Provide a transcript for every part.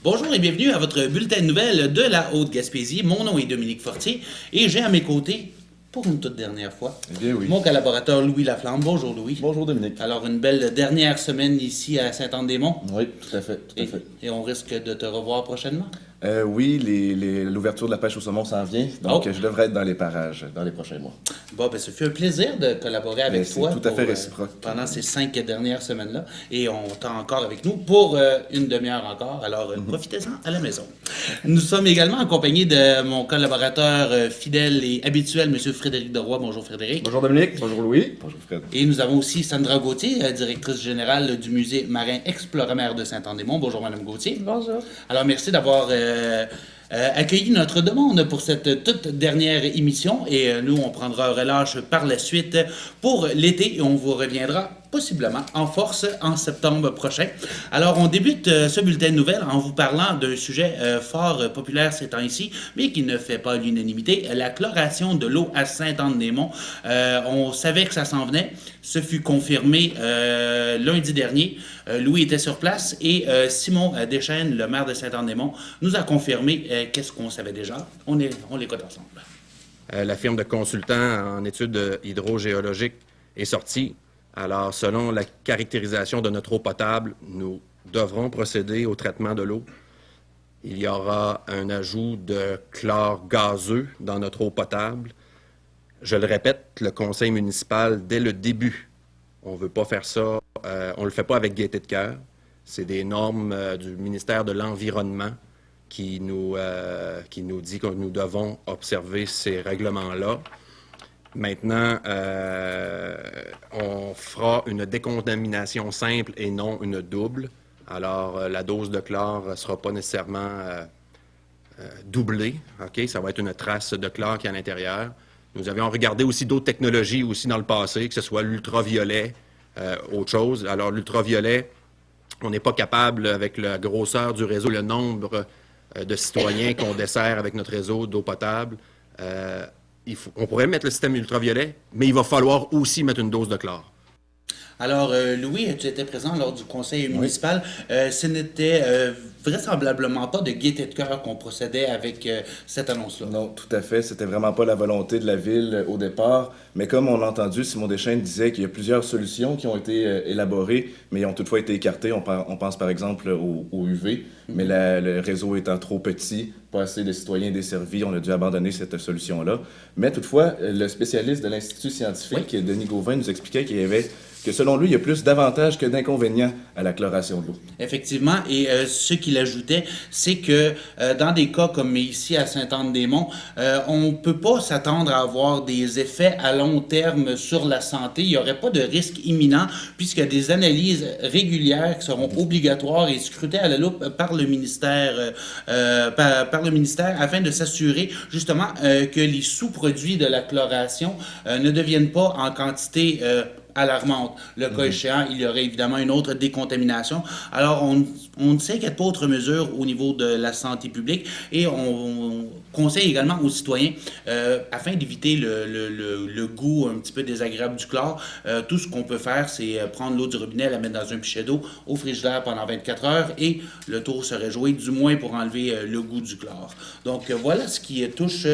Bonjour et bienvenue à votre bulletin de nouvelles de la Haute-Gaspésie. Mon nom est Dominique Fortier et j'ai à mes côtés, pour une toute dernière fois, Eh bien oui. mon collaborateur Louis Laflamme. Bonjour Louis. Bonjour Dominique. Alors, une belle dernière semaine ici à Saint-Anne-des-Monts. Oui, tout à fait, tout à fait. Et on risque de te revoir prochainement. Oui, l'ouverture de la pêche au saumon s'en vient, donc Oh. je devrais être dans les parages dans les prochains mois. Bon, ben, ça fait un plaisir de collaborer avec C'est toi tout à fait réciproque. pendant ces 5 dernières semaines-là. Et on t'a encore avec nous pour une demi-heure encore. Alors, profitez-en à la maison. Nous sommes également accompagnés de mon collaborateur fidèle et habituel, M. Frédéric Deroy. Bonjour Frédéric. Bonjour Dominique, bonjour Louis. Bonjour Fred. Et nous avons aussi Sandra Gauthier, directrice générale du musée marin Exploramer de Saint-Anne-des-Monts. Bonjour Madame Gauthier. Bonjour. Alors, merci d'avoir accueilli notre demande pour cette toute dernière émission et nous, on prendra relâche par la suite pour l'été et on vous reviendra possiblement en force en septembre prochain. Alors, on débute ce bulletin de nouvelles en vous parlant d'un sujet fort populaire ces temps-ci, mais qui ne fait pas l'unanimité, la chloration de l'eau à Saint-Anne-des-Monts. On savait que ça s'en venait. Ce fut confirmé lundi dernier. Louis était sur place et Simon Deschênes, le maire de Saint-Anne-des-Monts, nous a confirmé qu'est-ce qu'on savait déjà. On l'écoute ensemble. La firme de consultants en études hydrogéologiques est sortie. Alors, selon la caractérisation de notre eau potable, nous devrons procéder au traitement de l'eau. Il y aura un ajout de chlore gazeux dans notre eau potable. Je le répète, le conseil municipal, dès le début, on ne veut pas faire ça, on ne le fait pas avec gaieté de cœur. C'est des normes du ministère de l'Environnement qui nous dit que nous devons observer ces règlements-là. Maintenant, on fera une décontamination simple et non une double. Alors, la dose de chlore ne sera pas nécessairement doublée. OK? Ça va être une trace de chlore qui est à l'intérieur. Nous avions regardé aussi d'autres technologies aussi dans le passé, que ce soit l'ultraviolet, autre chose. Alors, l'ultraviolet, on n'est pas capable, avec la grosseur du réseau, le nombre de citoyens qu'on dessert avec notre réseau d'eau potable, on pourrait mettre le système ultraviolet, mais il va falloir aussi mettre une dose de chlore. Alors, Louis, tu étais présent lors du conseil municipal. Ce n'était vraisemblablement pas de gaieté de cœur qu'on procédait avec cette annonce-là. Non, tout à fait. C'était vraiment pas la volonté de la ville au départ. Mais comme on l'a entendu, Simon Deschênes disait qu'il y a plusieurs solutions qui ont été élaborées, mais ont toutefois été écartées. On pense par exemple au UV, mais le réseau étant trop petit, pas assez de citoyens desservis, on a dû abandonner cette solution-là. Mais toutefois, le spécialiste de l'Institut scientifique, Denis Gauvin, nous expliquait que selon lui, il y a plus d'avantages que d'inconvénients à la chloration de l'eau. Effectivement, et ce qu'il ajoutait, c'est que dans des cas comme ici à Saint-Anne-des-Monts, on ne peut pas s'attendre à avoir des effets à long terme sur la santé. Il n'y aurait pas de risque imminent puisqu'il y a des analyses régulières qui seront obligatoires et scrutées à la loupe par le ministère, par le ministère afin de s'assurer justement que les sous-produits de la chloration ne deviennent pas en quantité alarmante. Le cas échéant, il y aurait évidemment une autre décontamination. Alors, on ne s'inquiète pas autre mesure au niveau de la santé publique et on conseille également aux citoyens, afin d'éviter le goût un petit peu désagréable du chlore, tout ce qu'on peut faire, c'est prendre l'eau du robinet, la mettre dans un pichet d'eau au frigidaire pendant 24 heures et le tour serait joué, du moins pour enlever le goût du chlore. Donc, voilà ce qui touche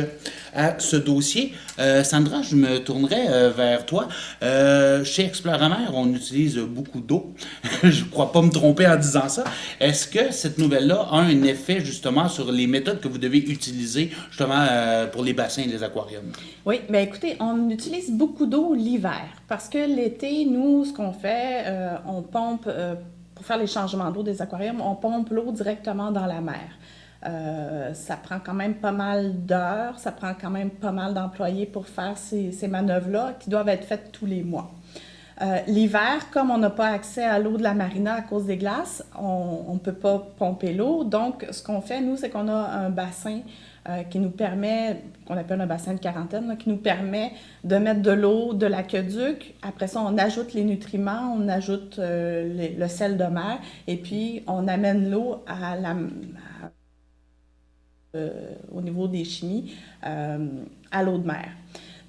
à ce dossier. Sandra, je me tournerai vers toi. Chez Exploramer, on utilise beaucoup d'eau. Je ne crois pas me tromper en disant ça. Est-ce que cette nouvelle-là a un effet justement sur les méthodes que vous devez utiliser justement pour les bassins et les aquariums? Oui, bien écoutez, on utilise beaucoup d'eau l'hiver parce que l'été, nous, ce qu'on fait, on pompe, pour faire les changements d'eau des aquariums, on pompe l'eau directement dans la mer. Ça prend quand même pas mal d'heures, ça prend quand même pas mal d'employés pour faire ces manœuvres-là qui doivent être faites tous les mois. L'hiver, comme on n'a pas accès à l'eau de la marina à cause des glaces, on ne peut pas pomper l'eau. Donc, ce qu'on fait, nous, c'est qu'on a un bassin qui nous permet, qu'on appelle un bassin de quarantaine, là, qui nous permet de mettre de l'eau de l'aqueduc. Après ça, on ajoute les nutriments, on ajoute le sel de mer et puis on amène l'eau au niveau des chimies à l'eau de mer.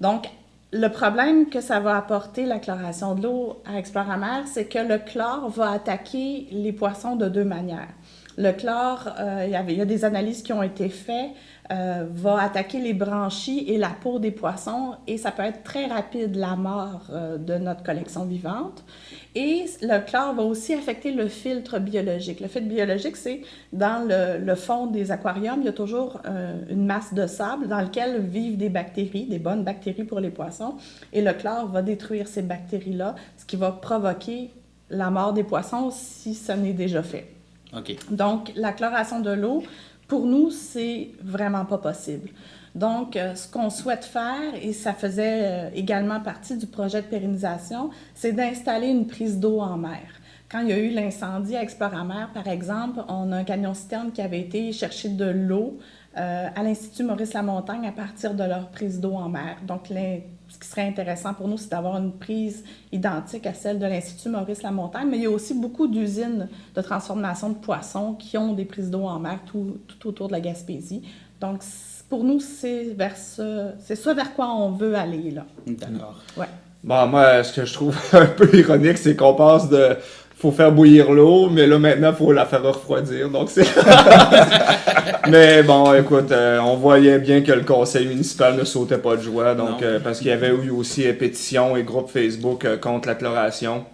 Donc, le problème que ça va apporter, la chloration de l'eau à Exploramer, c'est que le chlore va attaquer les poissons de deux manières. Le chlore, il y a des analyses qui ont été faites, va attaquer les branchies et la peau des poissons et ça peut être très rapide la mort de notre collection vivante. Et le chlore va aussi affecter le filtre biologique. Le filtre biologique, c'est dans le fond des aquariums, il y a toujours une masse de sable dans lequel vivent des bactéries, des bonnes bactéries pour les poissons. Et le chlore va détruire ces bactéries-là, ce qui va provoquer la mort des poissons si ce n'est déjà fait. OK. Donc, la chloration de l'eau, pour nous, c'est vraiment pas possible. Donc, ce qu'on souhaite faire, et ça faisait également partie du projet de pérennisation, c'est d'installer une prise d'eau en mer. Quand il y a eu l'incendie à Exploramer, par exemple, on a un camion-citerne qui avait été chercher de l'eau à l'Institut Maurice-Lamontagne à partir de leur prise d'eau en mer. Donc, ce qui serait intéressant pour nous, c'est d'avoir une prise identique à celle de l'Institut Maurice-Lamontagne, mais il y a aussi beaucoup d'usines de transformation de poissons qui ont des prises d'eau en mer tout autour de la Gaspésie. Donc, pour nous, c'est ça vers quoi on veut aller, là. D'accord. Ouais. Bon, moi, ce que je trouve un peu ironique, c'est qu'on passe de faut faire bouillir l'eau, mais là, maintenant, il faut la faire refroidir. Donc, c'est. Mais bon, écoute, on voyait bien que le conseil municipal ne sautait pas de joie. Donc, parce qu'il y avait eu aussi pétition et groupe Facebook contre la chloration.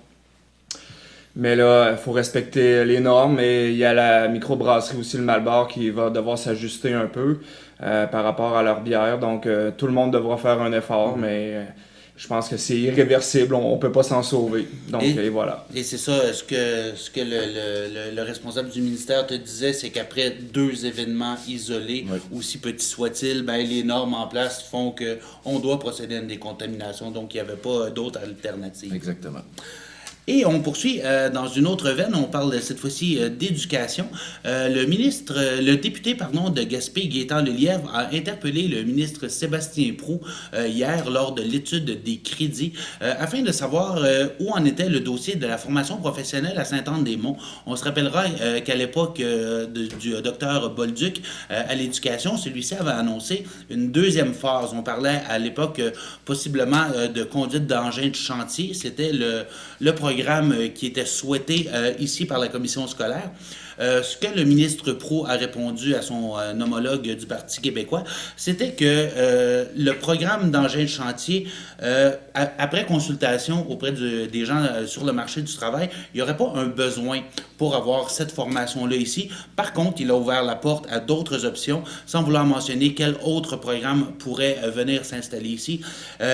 Mais là, il faut respecter les normes. Et il y a la microbrasserie aussi, le Malbar, qui va devoir s'ajuster un peu par rapport à leur bière. Donc, tout le monde devra faire un effort, mais je pense que c'est irréversible. On ne peut pas s'en sauver. Donc, et voilà. Et c'est ça, ce que le responsable du ministère te disait, c'est qu'après 2 événements isolés, aussi petits soient-ils, ben, les normes en place font qu'on doit procéder à une décontamination. Donc, il n'y avait pas d'autre alternative. Exactement. Et on poursuit dans une autre veine, on parle cette fois-ci d'éducation. Le député de Gaspé, Gaétan Lelièvre, a interpellé le ministre Sébastien Proulx hier lors de l'étude des crédits afin de savoir où en était le dossier de la formation professionnelle à Sainte-Anne-des-Monts. On se rappellera qu'à l'époque du docteur Bolduc à l'éducation, celui-ci avait annoncé une 2e phase. On parlait à l'époque possiblement de conduite d'engin de chantier. C'était le programme qui était souhaité ici par la commission scolaire. Ce que le ministre Proulx a répondu à son homologue du Parti québécois, c'était que le programme d'engin de chantier, après consultation auprès des gens sur le marché du travail, il n'y aurait pas un besoin pour avoir cette formation-là ici. Par contre, il a ouvert la porte à d'autres options, sans vouloir mentionner quel autre programme pourrait venir s'installer ici. Il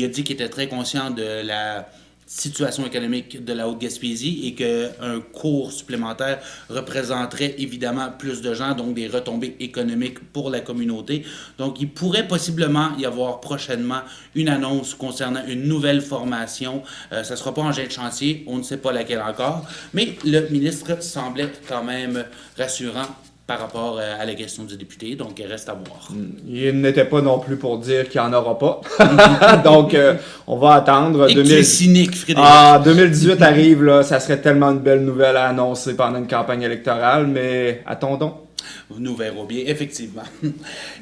a dit qu'il était très conscient de la situation économique de la Haute-Gaspésie et qu'un cours supplémentaire représenterait évidemment plus de gens, donc des retombées économiques pour la communauté. Donc, il pourrait possiblement y avoir prochainement une annonce concernant une nouvelle formation. Ça ne sera pas engin de chantier, on ne sait pas laquelle encore, mais le ministre semblait quand même rassurant par rapport à la question du député, donc il reste à voir. Il n'était pas non plus pour dire qu'il n'y en aura pas. Donc, on va attendre. Et tu es cynique, Frédéric. 2018 arrive, là, ça serait tellement une belle nouvelle à annoncer pendant une campagne électorale, mais attendons. Nous verrons bien, effectivement.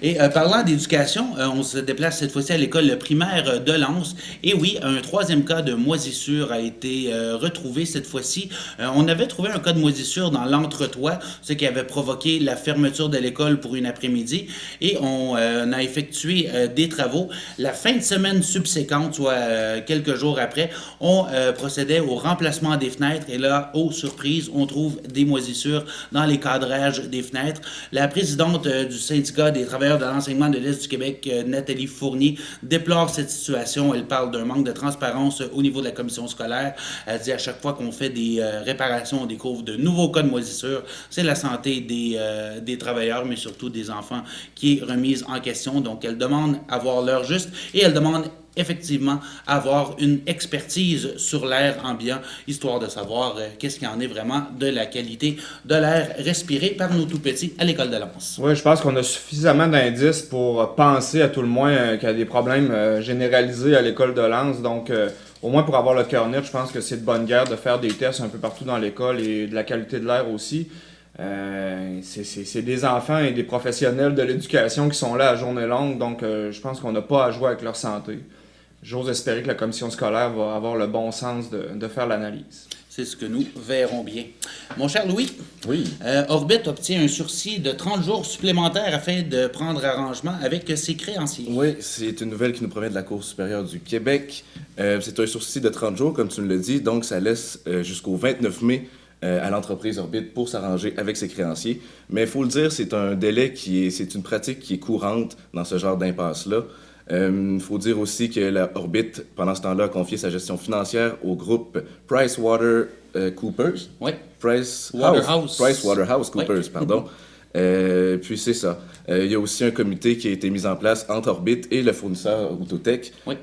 Et parlant d'éducation, on se déplace cette fois-ci à l'école primaire de Lens. Et oui, un 3e cas de moisissure a été retrouvé cette fois-ci. On avait trouvé un cas de moisissure dans l'entretoit, ce qui avait provoqué la fermeture de l'école pour une après-midi. Et on a effectué des travaux. La fin de semaine subséquente, soit quelques jours après, on procédait au remplacement des fenêtres. Et là, oh surprise, on trouve des moisissures dans les cadrages des fenêtres. La présidente du syndicat des travailleurs de l'enseignement de l'Est du Québec, Nathalie Fournier, déplore cette situation. Elle parle d'un manque de transparence au niveau de la commission scolaire. Elle dit à chaque fois qu'on fait des réparations, on découvre de nouveaux cas de moisissure. C'est la santé des travailleurs, mais surtout des enfants, qui est remise en question. Donc, elle demande à voir l'heure juste et elle demande effectivement avoir une expertise sur l'air ambiant, histoire de savoir qu'est-ce qu'il en est vraiment de la qualité de l'air respiré par nos tout-petits à l'école de Lens. Oui, je pense qu'on a suffisamment d'indices pour penser à tout le moins qu'il y a des problèmes généralisés à l'école de Lens. Donc, au moins pour avoir le cœur net, je pense que c'est de bonne guerre de faire des tests un peu partout dans l'école et de la qualité de l'air aussi. C'est des enfants et des professionnels de l'éducation qui sont là à journée longue, donc je pense qu'on n'a pas à jouer avec leur santé. J'ose espérer que la commission scolaire va avoir le bon sens de faire l'analyse. C'est ce que nous verrons bien. Mon cher Louis, Oui. Orbit obtient un sursis de 30 jours supplémentaires afin de prendre arrangement avec ses créanciers. Oui, c'est une nouvelle qui nous provient de la Cour supérieure du Québec. C'est un sursis de 30 jours, comme tu nous l'as dit, donc ça laisse jusqu'au 29 mai à l'entreprise Orbit pour s'arranger avec ses créanciers. Mais il faut le dire, c'est un délai c'est une pratique qui est courante dans ce genre d'impasse-là. Il faut dire aussi que la Orbit, pendant ce temps-là, a confié sa gestion financière au groupe PricewaterhouseCoopers. Oui. PricewaterhouseCoopers, Oui. pardon. Puis c'est ça. Il y a aussi un comité qui a été mis en place entre Orbit et le fournisseur Autotech. Oui.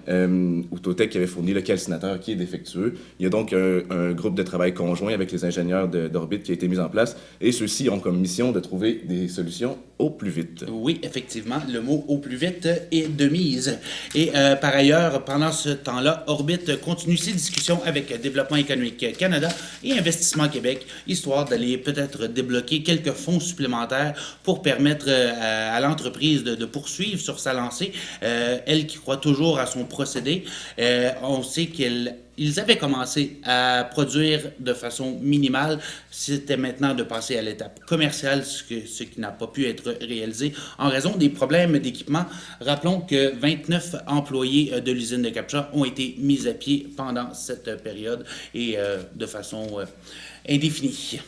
Autotech qui avait fourni le calcinateur qui est défectueux. Il y a donc un groupe de travail conjoint avec les ingénieurs d'Orbit qui a été mis en place. Et ceux-ci ont comme mission de trouver des solutions au plus vite. Oui, effectivement, le mot au plus vite est de mise. Et par ailleurs, pendant ce temps-là, Orbit continue ses discussions avec Développement économique Canada et Investissement Québec, histoire d'aller peut-être débloquer quelques fonds supplémentaires pour permettre à l'entreprise de poursuivre sur sa lancée. Elle qui croit toujours à son procédé. On sait qu'ils avaient commencé à produire de façon minimale. C'était maintenant de passer à l'étape commerciale, ce qui n'a pas pu être réalisé en raison des problèmes d'équipement. Rappelons que 29 employés de l'usine de Captcha ont été mis à pied pendant cette période et de façon indéfinie.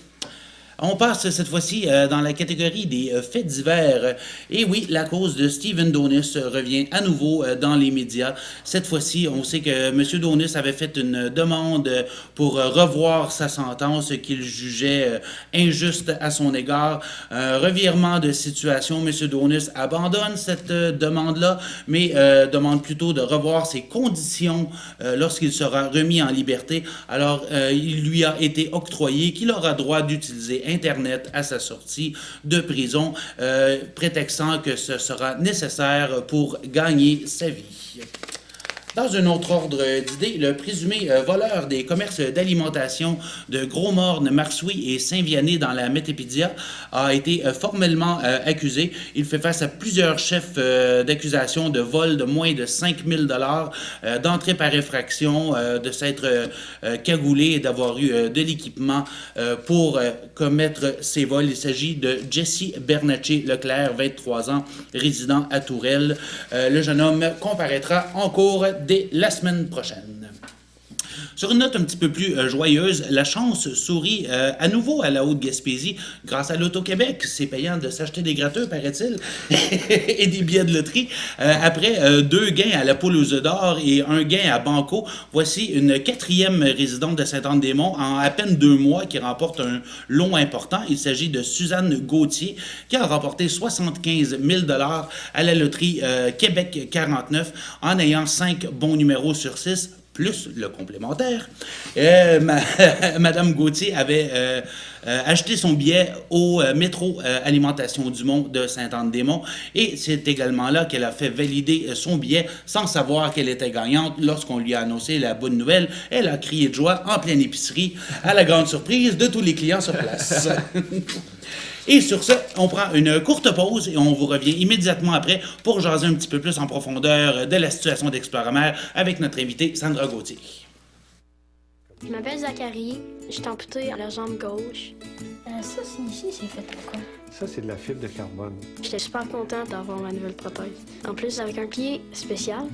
On passe cette fois-ci dans la catégorie des faits divers. Et oui, la cause de Stephen Donis revient à nouveau dans les médias. Cette fois-ci, on sait que M. Donis avait fait une demande pour revoir sa sentence qu'il jugeait injuste à son égard. Revirement de situation, M. Donis abandonne cette demande-là, mais demande plutôt de revoir ses conditions lorsqu'il sera remis en liberté. Alors, il lui a été octroyé qu'il aura droit d'utiliser Internet à sa sortie de prison, prétextant que ce sera nécessaire pour gagner sa vie. Dans un autre ordre d'idées, le présumé voleur des commerces d'alimentation de Gros-Morne, Marsoui et Saint-Vianney dans la Métépédia a été formellement accusé. Il fait face à plusieurs chefs d'accusation de vol de moins de 5 000 $, d'entrée par effraction, de s'être cagoulé et d'avoir eu de l'équipement pour commettre ces vols. Il s'agit de Jesse Bernatchez-Leclerc, 23 ans, résident à Tourelle. Le jeune homme comparaîtra en cours dès la semaine prochaine. Sur une note un petit peu plus joyeuse, la chance sourit à nouveau à la Haute-Gaspésie grâce à l'Auto-Québec. C'est payant de s'acheter des gratteux, paraît-il, et des billets de loterie. Après 2 gains à la Poule aux œufs d'or et 1 gain à Banco, voici une 4e résidente de Saint-Anne-des-Monts en à peine 2 mois qui remporte un lot important. Il s'agit de Suzanne Gauthier qui a remporté 75 000 $ à la loterie Québec 49 en ayant 5 bons numéros sur 6. Plus le complémentaire. Madame Gauthier avait acheté son billet au métro Alimentation du Mont de Sainte-Anne-des-Monts et c'est également là qu'elle a fait valider son billet sans savoir qu'elle était gagnante. Lorsqu'on lui a annoncé la bonne nouvelle, elle a crié de joie en pleine épicerie à la grande surprise de tous les clients sur place. Et sur ce, on prend une courte pause et on vous revient immédiatement après pour jaser un petit peu plus en profondeur de la situation d'Exploramer avec notre invitée Sandra Gauthier. Je m'appelle Zachary, je suis amputé à la jambe gauche. Ça, c'est fait pourquoi? Ça, c'est de la fibre de carbone. J'étais super contente d'avoir ma nouvelle prothèse. En plus, avec un pied spécial.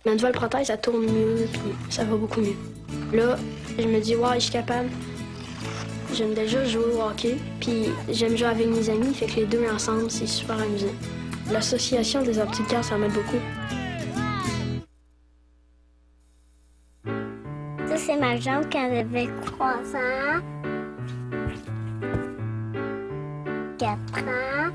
Ma nouvelle prothèse, ça tourne mieux, puis ça va beaucoup mieux. Là, je me dis, ouais, je suis capable. J'aime déjà jouer au hockey, puis j'aime jouer avec mes amis, fait que les deux ensemble, c'est super amusant. L'association des aptitudes, ça m'aide beaucoup. Ça, c'est ma jambe quand j'avais 3 ans, 4 ans.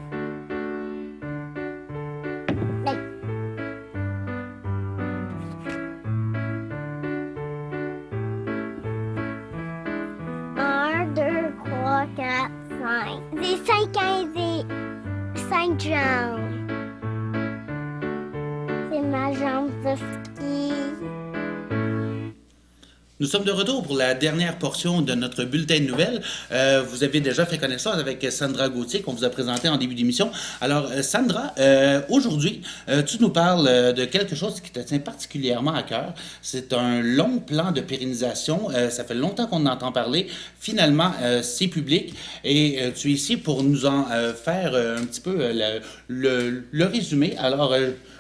J'ai 5 ans et 5 jambes. C'est ma jambe de ski. Nous sommes de retour pour la dernière portion de notre bulletin de nouvelles. Vous avez déjà fait connaissance avec Sandra Gauthier qu'on vous a présenté en début d'émission. Alors, Sandra, aujourd'hui, tu nous parles de quelque chose qui te tient particulièrement à cœur. C'est un long plan de pérennisation. Ça fait longtemps qu'on en entend parler. Finalement, c'est public et tu es ici pour nous en faire un petit peu le résumé. Alors,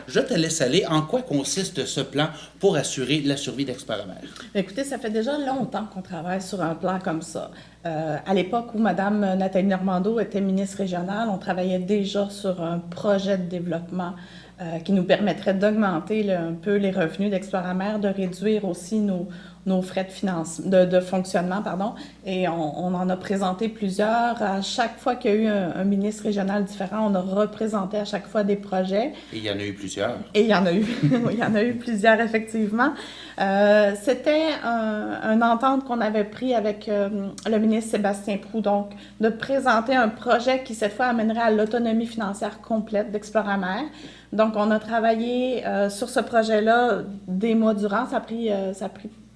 je te laisse aller. En quoi consiste ce plan pour assurer la survie d'Exploramer? Écoutez, ça fait déjà longtemps qu'on travaille sur un plan comme ça. À l'époque où Mme Nathalie Normando était ministre régionale, on travaillait déjà sur un projet de développement qui nous permettrait d'augmenter un peu les revenus d'Exploramer, de réduire aussi nos frais de fonctionnement. Et on en a présenté plusieurs. À chaque fois qu'il y a eu un ministre régional différent, on a représenté à chaque fois des projets. Et il y en a eu plusieurs. Et il y en a eu, il y en a eu plusieurs, effectivement. C'était une entente qu'on avait pris avec le ministre Sébastien Proulx, donc de présenter un projet qui, cette fois, amènerait à l'autonomie financière complète d'Exploramer. Donc, on a travaillé sur ce projet-là des mois durant. Ça a pris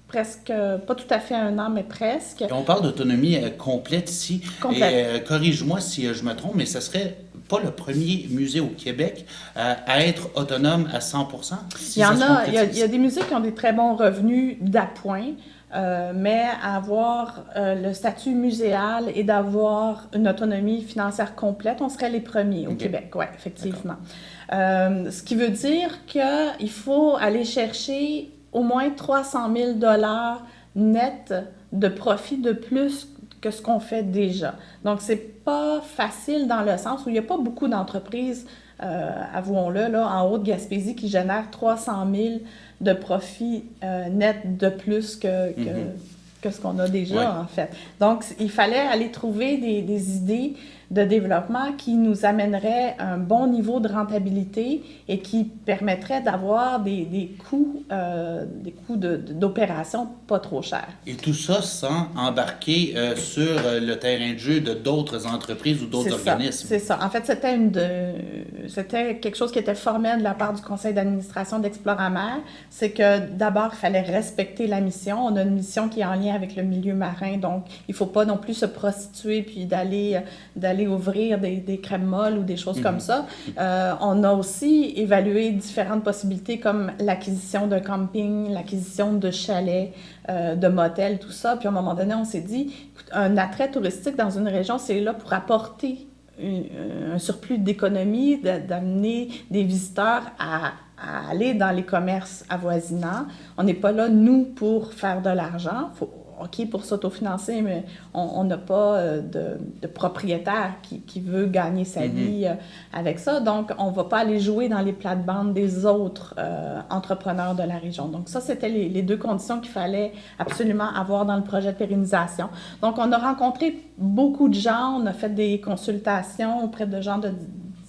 presque, pas tout à fait un an, mais presque. Et on parle d'autonomie complète ici. Complète. Et corrige-moi si je me trompe, mais ça serait pas le premier musée au Québec à être autonome à 100%? Il y a des musées qui ont des très bons revenus d'appoint, mais avoir le statut muséal et d'avoir une autonomie financière complète, on serait les premiers au Québec, oui, effectivement. Ce qui veut dire qu'il faut aller chercher au moins 300 000 $ net de profit de plus que ce qu'on fait déjà. Donc, c'est pas facile dans le sens où il n'y a pas beaucoup d'entreprises, avouons-le, là, en Haute-Gaspésie qui génèrent 300 000 de profit net de plus que ce qu'on a déjà, en fait. Donc, il fallait aller trouver des idées de développement qui nous amèneraient un bon niveau de rentabilité et qui permettraient d'avoir des coûts d'opération pas trop chers. Et tout ça sans embarquer sur le terrain de jeu de d'autres entreprises ou d'autres organismes. C'est ça. En fait, c'était quelque chose qui était formel de la part du conseil d'administration d'Exploramer. C'est que d'abord, il fallait respecter la mission. On a une mission qui est en lien avec le milieu marin, donc il ne faut pas non plus se prostituer puis d'aller ouvrir des crèmes molles ou des choses comme ça. On a aussi évalué différentes possibilités comme l'acquisition de camping, l'acquisition de chalets, de motels, tout ça. Puis à un moment donné, on s'est dit, écoute, un attrait touristique dans une région, c'est là pour apporter un surplus d'économie, d'amener des visiteurs à aller dans les commerces avoisinants. On n'est pas là, nous, pour faire de l'argent. OK, pour s'autofinancer, mais on n'a pas de propriétaire qui veut gagner sa vie avec ça. Donc, on ne va pas aller jouer dans les plates-bandes des autres entrepreneurs de la région. Donc, ça, c'était les deux conditions qu'il fallait absolument avoir dans le projet de pérennisation. Donc, on a rencontré beaucoup de gens, on a fait des consultations auprès de gens de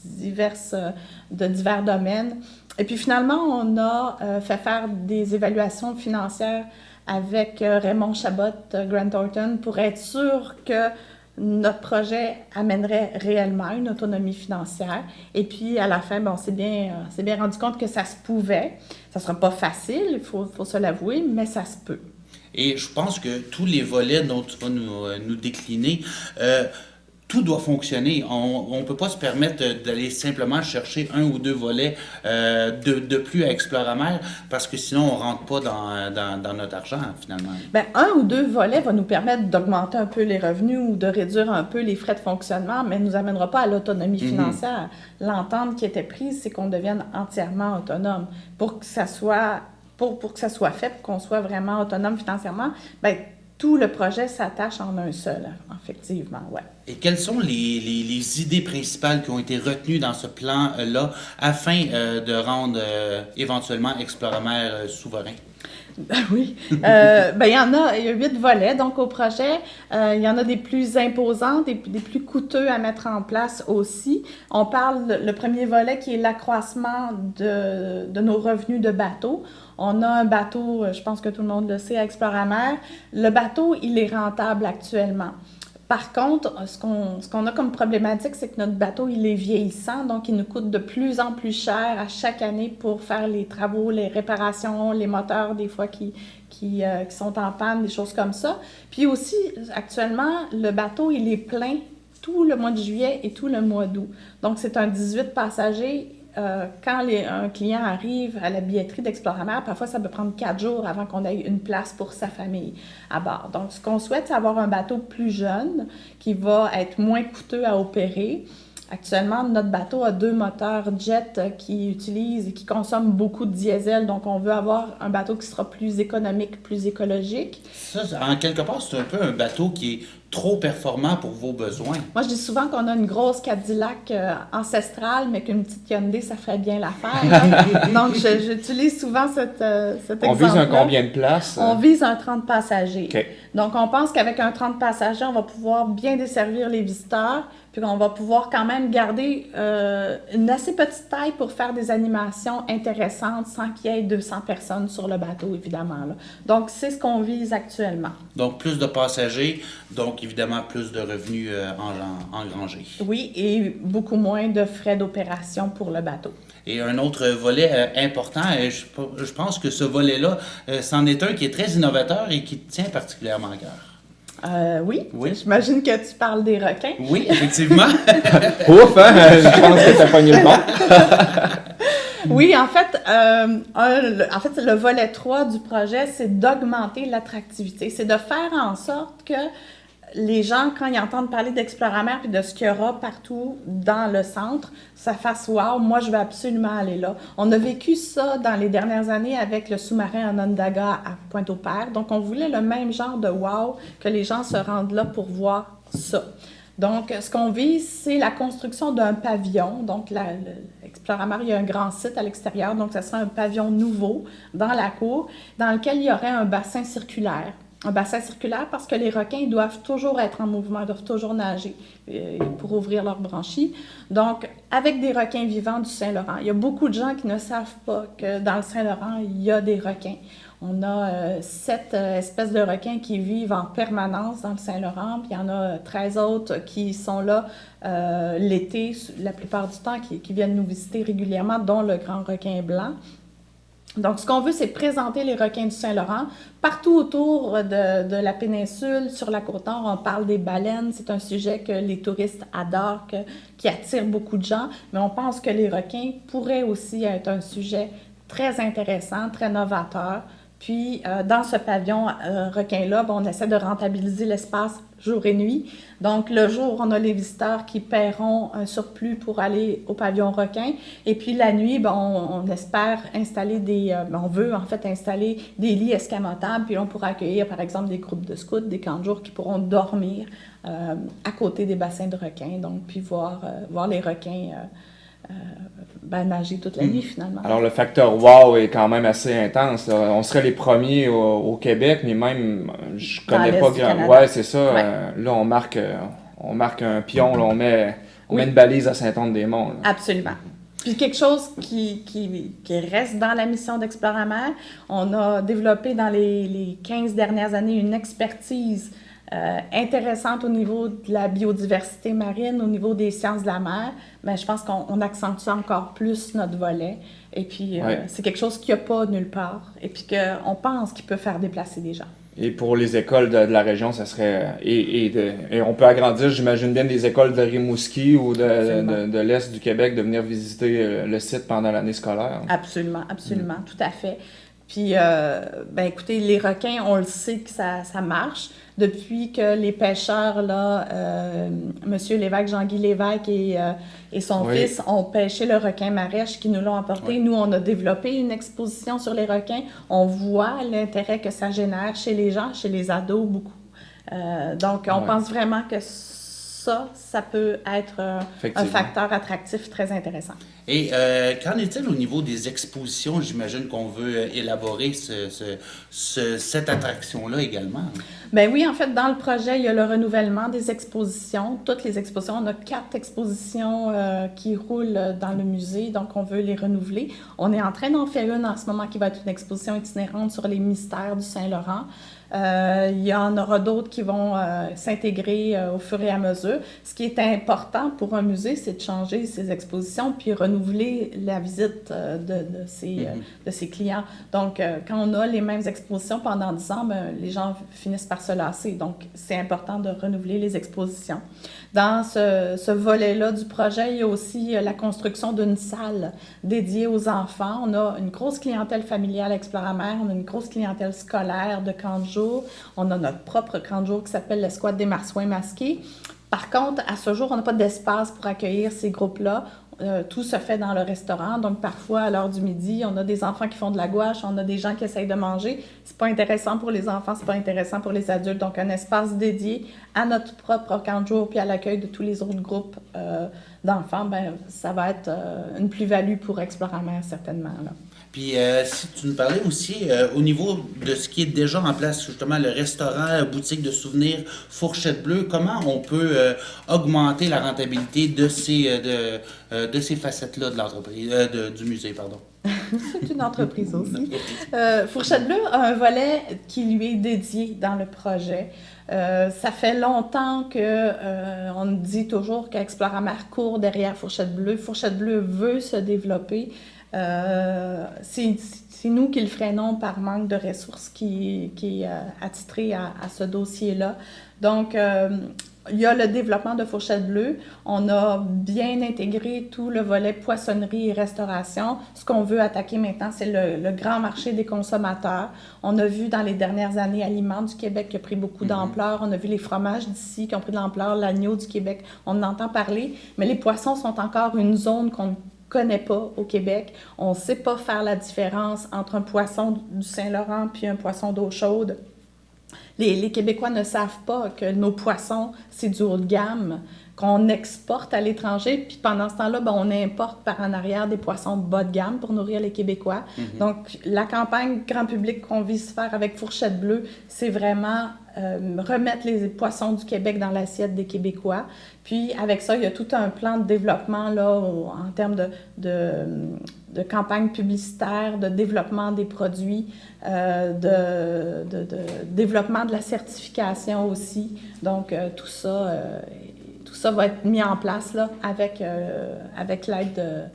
divers domaines. Et puis, finalement, on a fait faire des évaluations financières avec Raymond Chabot, Grant Thornton, pour être sûr que notre projet amènerait réellement une autonomie financière. Et puis, à la fin, on s'est bien rendu compte que ça se pouvait. Ça ne sera pas facile, il faut se l'avouer, mais ça se peut. Et je pense que tous les volets dont tu vas nous décliner, tout doit fonctionner. On ne peut pas se permettre d'aller simplement chercher un ou deux volets de plus à Exploramer parce que sinon, on ne rentre pas dans notre argent, finalement. Bien, un ou deux volets va nous permettre d'augmenter un peu les revenus ou de réduire un peu les frais de fonctionnement, mais ne nous amènera pas à l'autonomie financière. L'entente qui était prise, c'est qu'on devienne entièrement autonome. Pour que ça soit fait, pour qu'on soit vraiment autonome financièrement, bien, tout le projet s'attache en un seul, effectivement, ouais. Et quelles sont les idées principales qui ont été retenues dans ce plan-là afin de rendre éventuellement Exploramer souverain? Oui. Il y a 8 volets, donc au projet. Il y en a des plus imposants, des plus coûteux à mettre en place aussi. On parle, le premier volet qui est l'accroissement de nos revenus de bateau. On a un bateau, je pense que tout le monde le sait, à Exploramer. Le bateau, il est rentable actuellement. Par contre, ce qu'on a comme problématique, c'est que notre bateau, il est vieillissant, donc il nous coûte de plus en plus cher à chaque année pour faire les travaux, les réparations, les moteurs, des fois qui sont en panne, des choses comme ça. Puis aussi, actuellement, le bateau, il est plein tout le mois de juillet et tout le mois d'août. Donc, c'est un 18 passagers. Quand un client arrive à la billetterie d'Exploramer, parfois ça peut prendre 4 jours avant qu'on ait une place pour sa famille à bord. Donc, ce qu'on souhaite, c'est avoir un bateau plus jeune qui va être moins coûteux à opérer. Actuellement, notre bateau a 2 moteurs jet qui utilisent et qui consomment beaucoup de diesel. Donc, on veut avoir un bateau qui sera plus économique, plus écologique. Ça, en quelque part, c'est un peu un bateau qui est trop performant pour vos besoins. Moi, je dis souvent qu'on a une grosse Cadillac ancestrale, mais qu'une petite Hyundai, ça ferait bien l'affaire. Donc, j'utilise souvent cet exemple-là. On vise un combien de places? On vise un 30 passagers. Okay. Donc, on pense qu'avec un 30 passagers, on va pouvoir bien desservir les visiteurs, puis on va pouvoir quand même garder une assez petite taille pour faire des animations intéressantes sans qu'il y ait 200 personnes sur le bateau, évidemment. Là. Donc, c'est ce qu'on vise actuellement. Donc, plus de passagers, donc évidemment plus de revenus engrangés. Oui, et beaucoup moins de frais d'opération pour le bateau. Et un autre volet important, je pense que ce volet-là, c'en est un qui est très innovateur et qui te tient particulièrement à cœur. Oui. J'imagine que tu parles des requins. Oui, effectivement. Ouf, hein? Je pense que t'as pogné le bon. Oui, en fait, le volet 3 du projet, c'est d'augmenter l'attractivité. C'est de faire en sorte que les gens, quand ils entendent parler d'Exploramer et de ce qu'il y aura partout dans le centre, ça fasse « wow, moi je vais absolument aller là ». On a vécu ça dans les dernières années avec le sous-marin en Onondaga à Pointe-au-Père. Donc, on voulait le même genre de « wow », que les gens se rendent là pour voir ça. Donc, ce qu'on vise, c'est la construction d'un pavillon. Donc, l'Exploramer, il y a un grand site à l'extérieur. Donc, ce sera un pavillon nouveau dans la cour dans lequel il y aurait un bassin circulaire. Un bassin circulaire parce que les requins doivent toujours être en mouvement, ils doivent toujours nager pour ouvrir leurs branchies. Donc, avec des requins vivants du Saint-Laurent, il y a beaucoup de gens qui ne savent pas que dans le Saint-Laurent, il y a des requins. On a 7 espèces de requins qui vivent en permanence dans le Saint-Laurent, puis il y en a 13 autres qui sont là l'été, la plupart du temps, qui viennent nous visiter régulièrement, dont le grand requin blanc. Donc, ce qu'on veut, c'est présenter les requins du Saint-Laurent. Partout autour de la péninsule, sur la Côte-Nord, on parle des baleines. C'est un sujet que les touristes adorent, qui attire beaucoup de gens. Mais on pense que les requins pourraient aussi être un sujet très intéressant, très novateur. Puis, dans ce pavillon requin-là, on essaie de rentabiliser l'espace jour et nuit. Donc, le jour, on a les visiteurs qui paieront un surplus pour aller au pavillon requin. Et puis, la nuit, on espère installer on veut en fait installer des lits escamotables. Puis, on pourra accueillir, par exemple, des groupes de scouts, des camps de jour qui pourront dormir à côté des bassins de requins. Donc, puis voir les requins nager toute la nuit, finalement. Alors, le facteur wow est quand même assez intense. Là. On serait les premiers au Québec, mais même, je connais pas grand. Ouais, c'est ça. Ouais. Là, on marque un pion, là, on met une balise à Saint-Anne-des-Monts. Là. Absolument. Puis quelque chose qui reste dans la mission d'Exploramer, on a développé dans les 15 dernières années une expertise intéressante au niveau de la biodiversité marine, au niveau des sciences de la mer, mais je pense qu'on accentue encore plus notre volet. Et puis, c'est quelque chose qu'il n'y a pas nulle part. Et puis qu'on pense qu'il peut faire déplacer des gens. Et pour les écoles de la région, ça serait... Et on peut agrandir, j'imagine bien, des écoles de Rimouski ou de l'Est du Québec de venir visiter le site pendant l'année scolaire. Absolument, tout à fait. Puis, écoutez, les requins, on le sait que ça marche. Depuis que les pêcheurs, M. Lévesque, Jean-Guy Lévesque et son fils ont pêché le requin marèche qui nous l'ont apporté. Oui. Nous, on a développé une exposition sur les requins. On voit l'intérêt que ça génère chez les gens, chez les ados, beaucoup. Donc, on pense vraiment que ça peut être un facteur attractif très intéressant. Et qu'en est-il au niveau des expositions? J'imagine qu'on veut élaborer cette attraction-là également. Bien oui, en fait, dans le projet, il y a le renouvellement des expositions. Toutes les expositions, on a 4 expositions qui roulent dans le musée, donc on veut les renouveler. On est en train d'en faire une en ce moment qui va être une exposition itinérante sur les mystères du Saint-Laurent. Il y en aura d'autres qui vont s'intégrer au fur et à mesure. Ce qui est important pour un musée, c'est de changer ses expositions puis renouveler la visite de ses clients. Donc, quand on a les mêmes expositions pendant 10 ans, ben, les gens finissent par se lasser. Donc, c'est important de renouveler les expositions. Dans ce volet-là du projet, il y a aussi la construction d'une salle dédiée aux enfants. On a une grosse clientèle familiale à Exploramer, on a une grosse clientèle scolaire de camp de jour. On a notre propre camp de jour qui s'appelle l'Escouade des Marsouins masqués. Par contre, à ce jour, on n'a pas d'espace pour accueillir ces groupes-là. Tout se fait dans le restaurant. Donc, parfois, à l'heure du midi, on a des enfants qui font de la gouache, on a des gens qui essayent de manger. C'est pas intéressant pour les enfants, c'est pas intéressant pour les adultes. Donc, un espace dédié à notre propre camp de jour puis à l'accueil de tous les autres groupes d'enfants, ben, ça va être une plus-value pour Exploramer, certainement, là. Puis, si tu nous parlais aussi au niveau de ce qui est déjà en place, justement, le restaurant, boutique de souvenirs, Fourchette Bleue, comment on peut augmenter la rentabilité de ces facettes-là de l'entreprise, du musée, pardon? C'est une entreprise aussi. Fourchette Bleue a un volet qui lui est dédié dans le projet. Ça fait longtemps on dit toujours qu'Exploramer court derrière Fourchette Bleue. Fourchette Bleue veut se développer. C'est nous qui le freinons par manque de ressources qui est attitré à ce dossier-là. Donc, il y a le développement de Fourchette Bleue. On a bien intégré tout le volet poissonnerie et restauration. Ce qu'on veut attaquer maintenant, c'est le grand marché des consommateurs. On a vu dans les dernières années Aliments du Québec qui a pris beaucoup d'ampleur. On a vu les fromages d'ici qui ont pris de l'ampleur, l'agneau du Québec. On en entend parler, mais les poissons sont encore une zone qu'on ne connaît pas au Québec. On ne sait pas faire la différence entre un poisson du Saint-Laurent puis un poisson d'eau chaude. Les Québécois ne savent pas que nos poissons, c'est du haut de gamme, qu'on exporte à l'étranger, puis pendant ce temps-là, ben, on importe par en arrière des poissons bas de gamme pour nourrir les Québécois. Donc, la campagne grand public qu'on vise faire avec Fourchette Bleue, c'est vraiment remettre les poissons du Québec dans l'assiette des Québécois. Puis, avec ça, il y a tout un plan de développement là, en termes de campagne publicitaire, de développement des produits, de développement de la certification aussi. Donc, tout ça va être mis en place là, avec l'aide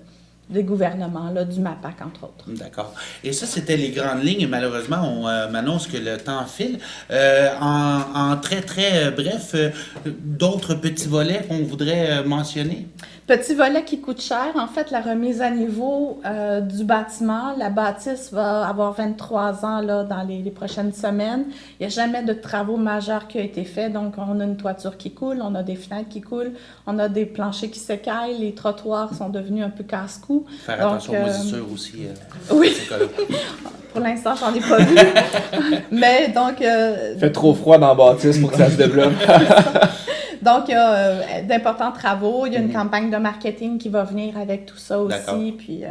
des gouvernements, là, du MAPAC, entre autres. D'accord. Et ça, c'était les grandes lignes. Malheureusement, on m'annonce que le temps file. En très, très bref, d'autres petits volets qu'on voudrait mentionner? Petit volet qui coûte cher, en fait, la remise à niveau du bâtiment. La bâtisse va avoir 23 ans là, dans les prochaines semaines. Il n'y a jamais de travaux majeurs qui ont été faits. Donc, on a une toiture qui coule, on a des fenêtres qui coulent, on a des planchers qui s'écaillent, les trottoirs sont devenus un peu casse-cou. Faire attention aux moisissures aussi. Oui. Pour l'instant, j'en ai pas vu. Mais donc... fait trop froid dans la bâtisse pour que ça se développe. Donc, il y a d'importants travaux. Il y a une campagne de marketing qui va venir avec tout ça aussi. Puis,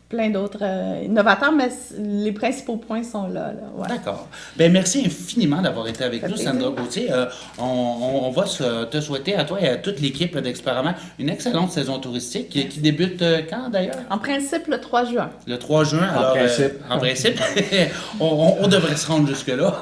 plein d'autres innovateurs, mais les principaux points sont là. Ouais. D'accord. Bien, merci infiniment d'avoir été avec nous, Sandra Gauthier. On va te souhaiter à toi et à toute l'équipe d'Exploramer une excellente saison touristique qui débute quand, d'ailleurs? En principe, le 3 juin. Le 3 juin. Alors, en principe. on devrait se rendre jusque-là.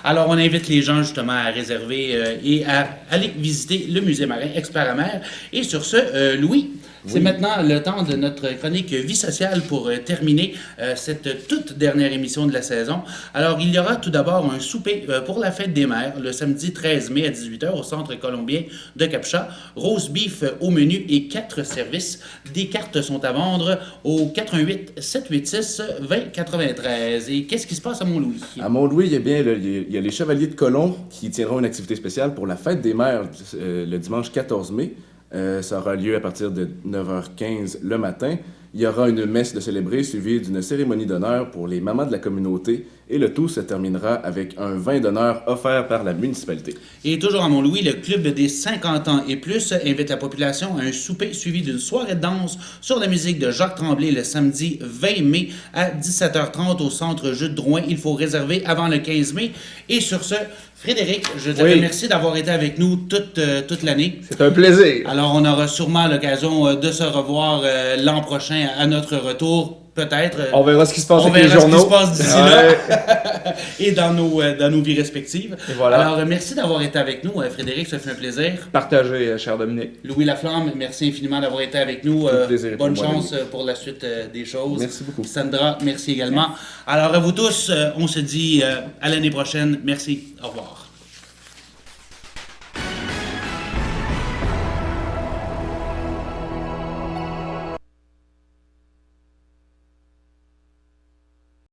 Alors, on invite les gens, justement, à réserver et à aller visiter le musée marin Exploramer. Et sur ce, Louis, c'est maintenant le temps de notre chronique Vie sociale pour terminer cette toute dernière émission de la saison. Alors, il y aura tout d'abord un souper pour la fête des mères le samedi 13 mai à 18h au Centre colombien de Capcha. Rose beef au menu et 4 services. Des cartes sont à vendre au 88 786 2093. Et qu'est-ce qui se passe à Mont-Louis? À Mont-Louis, il y a les Chevaliers de Colomb qui tiendront une activité spéciale pour la fête des mères le dimanche 14 mai. Ça aura lieu à partir de 9h15 le matin. Il y aura une messe de célébrer suivie d'une cérémonie d'honneur pour les mamans de la communauté et le tout se terminera avec un vin d'honneur offert par la municipalité. Et toujours à Mont-Louis, le club des 50 ans et plus invite la population à un souper suivi d'une soirée de danse sur la musique de Jacques Tremblay le samedi 20 mai à 17h30 au Centre Jules Drouin. Il faut réserver avant le 15 mai. Et sur ce, Frédéric, je te remercie d'avoir été avec nous toute l'année. C'est un plaisir. Alors, on aura sûrement l'occasion de se revoir l'an prochain à notre retour. peut-être. On verra ce qui se passe On avec les verra ce journaux. qui se passe d'ici Ouais. là et dans nos vies respectives. Et voilà. Alors, merci d'avoir été avec nous, Frédéric, ça fait un plaisir. Partagez, cher Dominique. Louis Laflamme, merci infiniment d'avoir été avec nous. Tout le plaisir est pour Bonne moi, chance pour la suite des choses. Merci beaucoup. Sandra, merci également. Alors, à vous tous, on se dit à l'année prochaine. Merci. Au revoir.